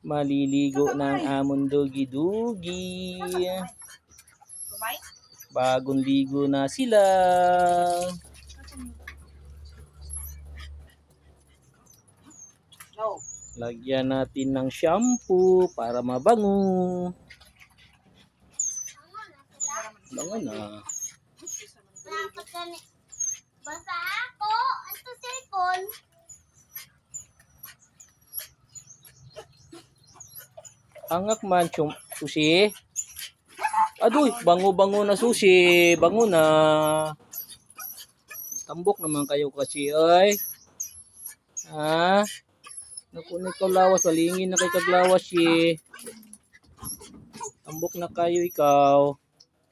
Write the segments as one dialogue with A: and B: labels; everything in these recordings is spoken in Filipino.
A: Maliligo ng amon dugi-dugi. Bagong ligo na sila. Lagyan natin ng shampoo para mabango. Bango na.
B: Basta ako, ito cellphone.
A: Angak man, susi. Aduy, bango-bango na susi. Bango na. Tambok naman kayo kasi, ay. Ha? Naku, ikaw lawas. Walingin na kay kaglawas, eh. Tambok na kayo, ikaw.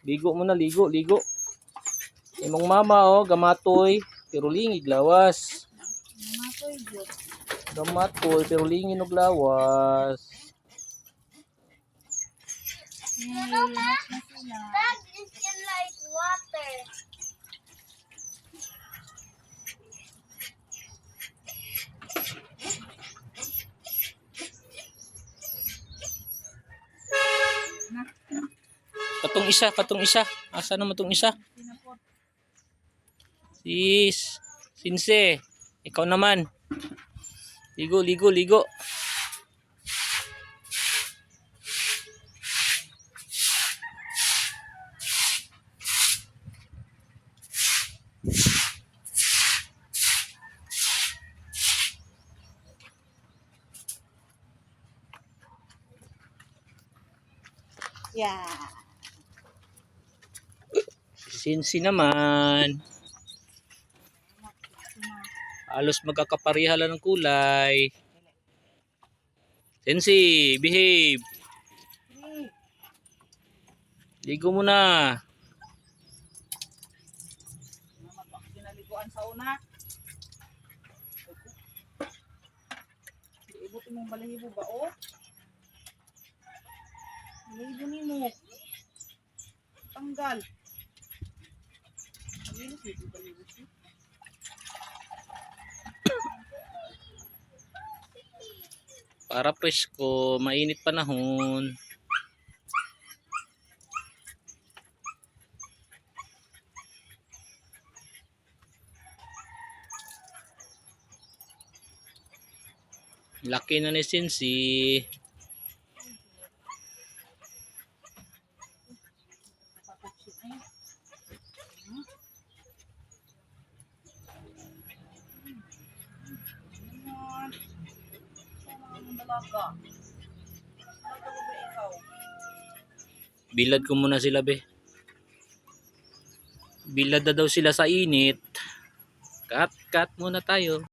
A: Ligo mo na, ligo, ligo. Imong mama, oh, gamatoy. Pero lingig lawas. Gamatoy, pero lingin og lawas.
B: That is just like water.
A: Katong isa. Asa naman tong isa? Sinse. Ikaw naman. Ligo, ligo, ligo.
C: Yeah.
A: Sinsi naman. Halos magkakapareha lang ng kulay. Sinsi, behave. Ligo mo na.
C: Ginaliguan sa una. Ibutin mong balahibo ba, oh? Balahibo ni mo. Tanggal. Malinis ito balahibo siya.
A: Para presko, mainit panahon. Laki na ni Sinsi. Bilad ko muna sila, be. Bilad na daw sila sa init. Cut muna tayo.